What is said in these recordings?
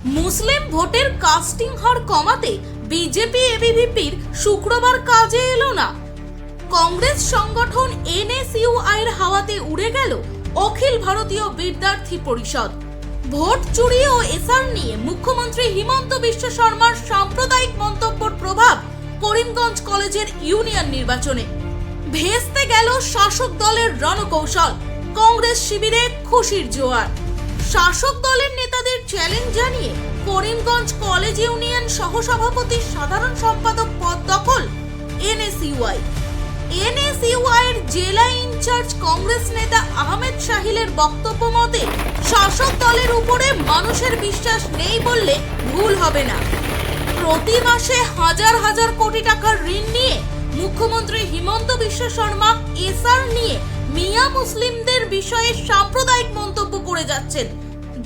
মুসলিম ভোটের কাস্টিং হার কমাতে বিজেপি এবিভিপির শুক্রবার কাজে এলো না। কংগ্রেস সংগঠন এনএসইউআই এর হাওয়াতে উড়ে গেল অখিল ভারতীয় বিদ্যার্থী পরিষদ। ভোট চুরি ও এসআর নিয়ে মুখ্যমন্ত্রী হিমন্ত বিশ্ব শর্মার সাম্প্রদায়িক মন্তব্যের প্রভাব করিমগঞ্জ কলেজের ইউনিয়ন নির্বাচনে। ভেস্তে গেল শাসক দলের রণকৌশল, কংগ্রেস শিবিরে খুশির জোয়ার। শাসক দলের নেতাদের চ্যালেঞ্জ জানিয়ে করিমগঞ্জ কলেজ ইউনিয়ন সহসভাপতির সাধারণ সম্পাদক পদ দখল এনএসইউআই। এনএসইউআই এর জেলা ইনচার্জ কংগ্রেস নেতা আহমেদ শাহিলের বক্তব্য মতে শাসক দলের উপরে মানুষের বিশ্বাস নেই বললে ভুল হবে না। প্রতি মাসে হাজার হাজার কোটি টাকার ঋণ নিয়ে মুখ্যমন্ত্রী হিমন্ত বিশ্ব শর্মা এসআর নিয়ে মিয়া মুসলিমদের বিষয়ে সাম্প্রদায়িক মন্তব্য করে যাচ্ছেন,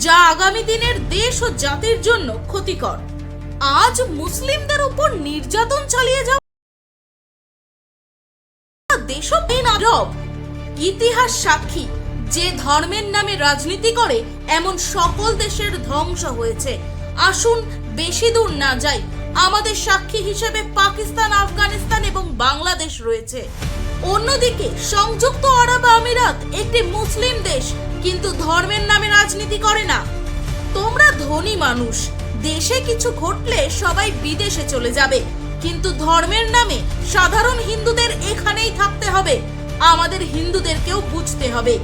যা আগামী দিনের দেশ ও জাতির জন্য ক্ষতিকর। আজ মুসলিমদের উপর নির্যাতন চালিয়ে যাওয়া দেশপ্রেম আরব ইতিহাস সাক্ষী, যে ধর্মের নামে রাজনীতি করে এমন সকল দেশের ধ্বংস হয়েছে। আসুন বেশি দূর না যাই, আমাদের সাক্ষী হিসেবে পাকিস্তান, আফগানিস্তান এবং বাংলাদেশ রয়েছে। অন্যদিকে সংযুক্ত আরব আমিরাত একটি মুসলিম দেশ, কিন্তু ধর্মের নামে রাজনীতি করে না। তোমরা ধনী মানুষ, দেশে কিছু ঘটলে সবাই বিদেশে চলে যাবে, কিন্তু ধর্মের নামে সাধারণ হিন্দুদের এখানেই থাকতে হবে। আমাদের হিন্দুদেরকেও বুঝতে হবে।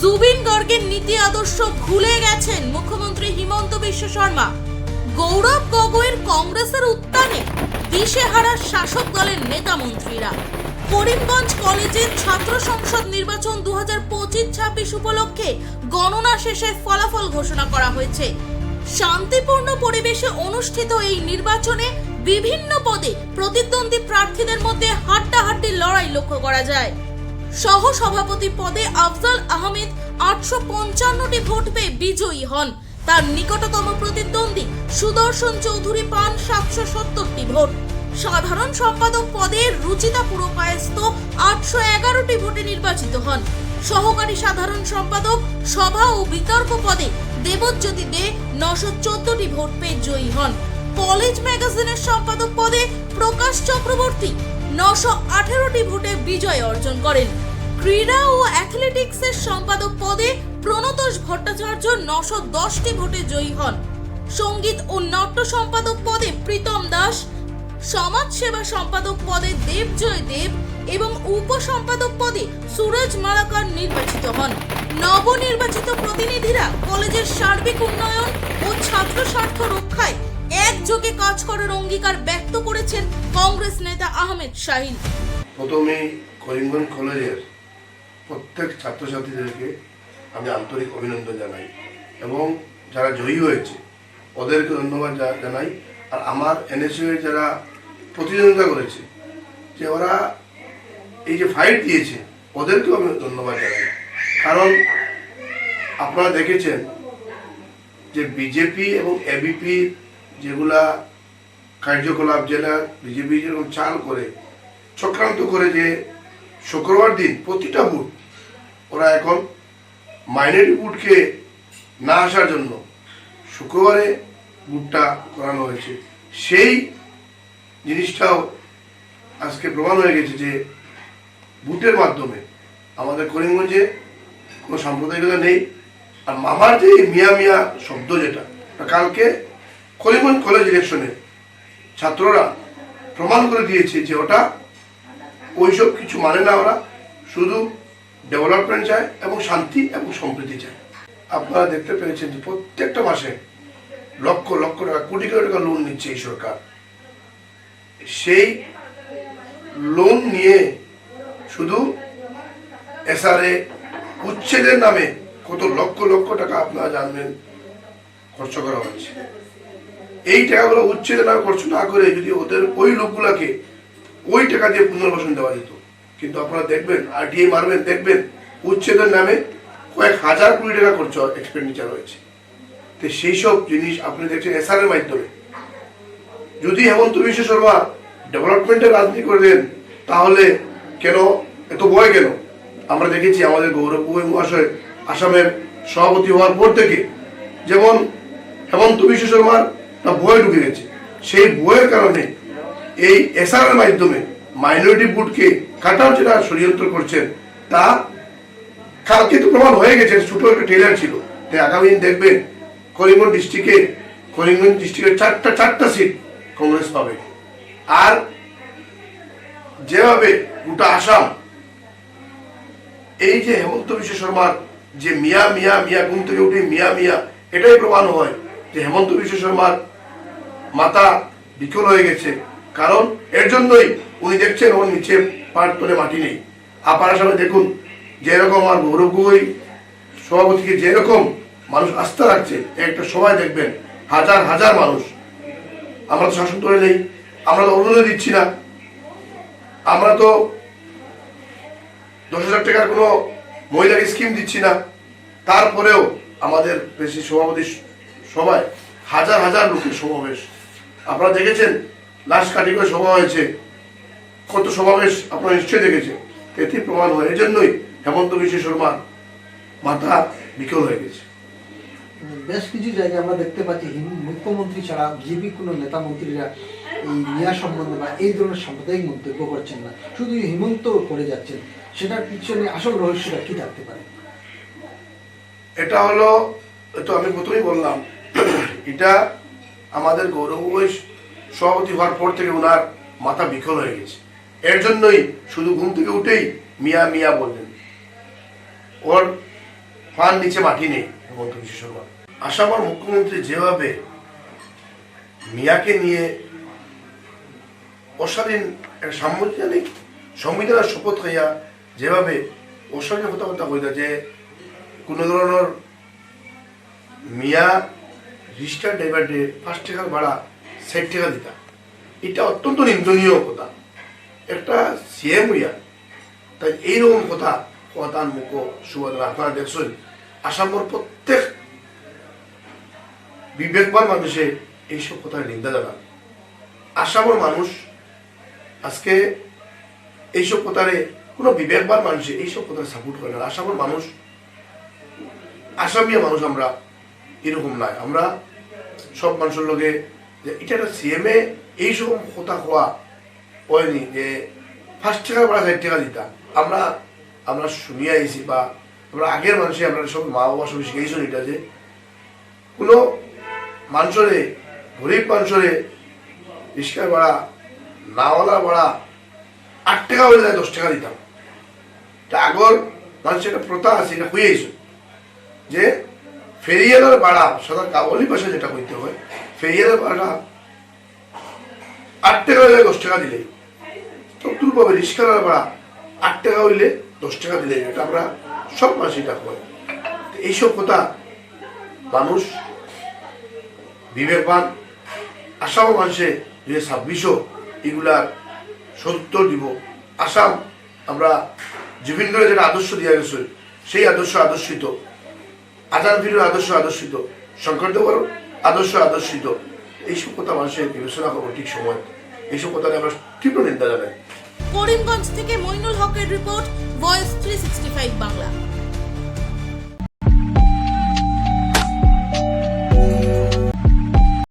জুবিন গর্গের নীতি আদর্শ ভুলে গেছেন মুখ্যমন্ত্রী হিমন্ত বিশ্ব শর্মা। গৌরব গগৈর কংগ্রেসের উত্থানে দিশেহারা শাসক দলের নেতা মন্ত্রীরা। করিমগঞ্জ কলেজের ছাত্র সংসদ নির্বাচন 2025-26 উপলক্ষে গণনা শেষে ফলাফল ঘোষণা করা হয়েছে। শান্তিপূর্ণ পরিবেশে অনুষ্ঠিত এই নির্বাচনে বিভিন্ন পদে প্রতিদ্বন্দ্বী প্রার্থীদের মধ্যে হাড্ডাহাড্ডি লড়াই লক্ষ্য করা যায়। সহ সভাপতি পদে আফজাল আহমেদ 855টি ভোট পেয়ে বিজয়ী হন। তার নিকটতম প্রতিদ্বন্দ্বী সুদর্শন চৌধুরী পান 770টি ভোট। সাধারণ সম্পাদক পদে রুচিতা পুরকায়স্থ 811টি ভোটে নির্বাচিত হন। সহকারী সাধারণ সম্পাদক সভা ও বিতর্ক পদে দেবজ্যোতি দে 914টি ভোট পেয়ে জয়ী হন। কলেজ ম্যাগাজিনের সম্পাদক পদে প্রকাশ চক্রবর্তী 918টি ভোটে বিজয় অর্জন করেন। ক্রীড়া ও অ্যাথলেটিক্সের সম্পাদক পদে প্রণতোষ ভট্টাচার্য 910টি ভোটে জয়ী হন। সঙ্গীত ও নাট্য সম্পাদক পদে প্রীতম দাস, সমাজ সেবা সম্পাদক পদে দেবজয় দেব এবং উপসম্পাদক পদে সুরজ মালাকার নির্বাচিত হন। নবনির্বাচিত প্রতিনিধিরা কলেজের সার্বিক উন্নয়ন ও ছাত্র স্বার্থ রক্ষায় একযোগে কাজ করার অঙ্গীকার ব্যক্ত করেছেন কংগ্রেস নেতা আহমেদ শাহিল। প্রথমে করিমগঞ্জ কলেজের প্রত্যেক ছাত্রছাত্রীদেরকে আমি আন্তরিক অভিনন্দন জানাই এবং যারা জয়ী হয়েছে ওদেরকে ধন্যবাদ জানাই। আর আমার এনএসইউ যারা প্রতিদ্বন্দ্বিতা করেছে, যে ওরা এই যে ফাইট দিয়েছে, ওদেরকেও আমি ধন্যবাদ জানাই। কারণ আপনারা দেখেছেন যে বিজেপি এবং এবিপি যেগুলা কার্যকলাপ, জেলা বিজেপি যেরকম চাল করে চক্রান্ত করে, যে শুক্রবার দিন প্রতিটা বুথ ওরা এখন মাইনরিটি বুথকে না আসার জন্য শুক্রবারে বুথটা করানো হয়েছে। সেই জিনিসটাও আজকে প্রমাণ হয়ে গেছে যে বুথের মাধ্যমে আমাদের করিমগঞ্জে কোনো সাম্প্রদায়িকতা নেই। আর মামার যে মিয়া মিয়া শব্দ, যেটা কালকে করিমগঞ্জ কলেজ ইলেকশনে ছাত্ররা প্রমাণ করে দিয়েছে যে ওটা ওইসব কিছু মানে না। ওরা শুধু ডেভেলপমেন্ট চায় এবং শান্তি এবং সম্প্রীতি চায়। আপনারা দেখতে পেয়েছেন যে প্রত্যেকটা মাসে লক্ষ লক্ষ টাকা, কোটি কোটি টাকা লোন নিচ্ছে এই সরকার। সেই লোন নিয়ে শুধু এসআরএ উচ্ছেদের নামে কত লক্ষ লক্ষ টাকা আপনারা জানবেন খরচ করা হচ্ছে। এই টাকাগুলো উচ্ছেদের নামে খরচ না করে যদি ওদের ওই লোকগুলাকে ওই টাকা দিয়ে পুনর্বাসন দেওয়া যেত, কিন্তু আপনারা দেখবেন আরটিআই মারবেন, দেখবেন উচ্ছেদের নামে কয়েক হাজার কোটি টাকা খরচ এক্সপেন্ডিচার হয়েছে। তো সেই সব জিনিস আপনি দেখছেন এসআরের মাধ্যমে। যদি হেমন্ত বিশ্ব শর্মা ডেভেলপমেন্টের রাজনীতি করে দেন, তাহলে কেন এত ভয় কেন? আমরা দেখেছি আমাদের গৌরব গগৈ মহাশয় আসামের সভাপতি হওয়ার পর থেকে যেমন হেমন্ত বিশ্ব শর্মার বই ঢুকে গেছে। সেই বইয়ের কারণে এই এসআরের মাধ্যমে মাইনরিটি ভোটকে কাটার যেটা ষড়যন্ত্র করছেন তা কালকে তো প্রমাণ হয়ে গেছে, ছোট একটা ট্রেলার ছিল। তাই আগামী দিন দেখবেন করিমগঞ্জ ডিস্ট্রিক্টের চারটা সিট কংগ্রেস পাবে। আর যেভাবে গোটা আসাম এই যে হেমন্ত বিশ্ব শর্মার যে মিয়া মিয়া মিয়া ঘুম থেকে উঠে মিয়া মিয়া, এটাই প্রমাণ হয় যে হেমন্ত বিশ্ব শর্মার মাথা বিকল হয়ে গেছে। কারণ এর জন্যই উনি দেখছেন ওর নিচে পার তলে মাটি নেই। আপার আসামে দেখুন যেরকম আর গৌরব গগৈ সভাপতিকে যেরকম মানুষ আস্থা রাখছে, একটা সময় দেখবেন হাজার হাজার মানুষ। আমরা তো শাসন করে নেই, আমরা তো অরুণোদয় দিচ্ছি না, আমরা তো 10,000 টাকার কোনো মহিলাকে স্কিম দিচ্ছি না, তারপরেও আমাদের বেশি সভাপতি সভায় হাজার হাজার লোকের সমাবেশ। আপনারা দেখেছেন লাশ কাটি করে সভা হয়েছে, কত সমাবেশ আপনারা নিশ্চয়ই দেখেছেন। এটি প্রমাণ হয় এই জন্যই হেমন্ত বিশ্ব শর্মার মাথা বিকল হয়ে গেছে। বেশ কিছু জায়গায় আমরা দেখতে পাচ্ছি মুখ্যমন্ত্রী ছাড়া বিজেপি কোনো নেতা মন্ত্রীরা এই মিয়া সম্বন্ধে বা এই ধরনের সাম্প্রদায়িক মন্তব্য করছেন না, শুধু হিমন্ত করে যাচ্ছেন। সেটার পিছনে আসল রহস্যটা কি থাকতে পারে? এটা হলো, তো আমি প্রথমেই বললাম, এটা আমাদের গৌরব গগৈ সভাপতি হওয়ার পর থেকে ওনার মাথা বিকল হয়ে গেছে। এর জন্যই শুধু ঘুম থেকে উঠেই মিয়া মিয়া বললেন, ওর পান নিচে মাটি নেই হেমন্ত বিশ্ব শর্মা। আসামের মুখ্যমন্ত্রী যেভাবে মিয়াকে নিয়ে অশালীন সাংবিধানিক সংবিধানের শপথ খাইয়া যেভাবে অশালীন কথাবার্তা কইতা, যে কোনো ধরনের মিয়া রিক্সা ড্রাইভারকে 5 টাকার ভাড়া 60 টাকা দিতা, এটা অত্যন্ত নিন্দনীয় কথা। একটা সিএম হইয়া তাই এইরকম কথা কথার মুখ সুবাদা। আপনারা দেখছেন আসামের প্রত্যেক বিবেকবান মানুষে এইসব কথার নিন্দা জানান। আসামের মানুষ আজকে এইসব কথারে কোনো বিবেকবান মানুষে এইসব কথা সাপোর্ট করে না। আসামের মানুষ, আসামিয়া মানুষ আমরা এরকম নাই। আমরা সব মানুষের লোকে যে এটা একটা সিএমএ এইসব কথা হওয়া হয়নি যে 5 টাকা ভাড়া 60 টাকা দিতা। আমরা শুনিয়ে আইছি বা আমরা আগের মানুষে আমরা সব মা বাবা সব শিখেছি এটা, যে কোনো মানুষরে গরিব মানুষরে রিক্সার ভাড়া নাওয়ালা ভাড়া 8 টাকা হয়ে যায় 10 টাকা দিতাম। তা আগর মানুষের একটা প্রথা আছে, এটা হয়েছে যে ফেরিয়ালের ভাড়া সাদা কাবলি ভাষায় যেটা কইতে হয়, ফেরিয়ালের ভাড়া 8 টাকা হইলে 10 টাকা দিলে তো তুলভাবে রিক্সার ভাড়া 8 টাকা হইলে 10 টাকা দিলে, এটা আমরা সব মানুষ এটা হয়। এইসব কথা মানুষ বিবেকবান আসাম মানুষে 2026 এগুলার সত্য দিব। আসাম আমরা জুবিন গার্গের যেটা আদর্শ দিয়া গেছে সেই আদর্শ আদর্শিত, আজাদ ভিড়ের আদর্শ আদর্শিত, শঙ্করদেবের আদর্শ আদর্শিত। এইসব কথা মানুষের বিবেচনা করবো ঠিক সময়। এইসব কথা আমরা তীব্র নিন্দা জানাই। করিমগঞ্জ থেকে মইনুল হকের রিপোর্ট, ভয়েস 365 বাংলা।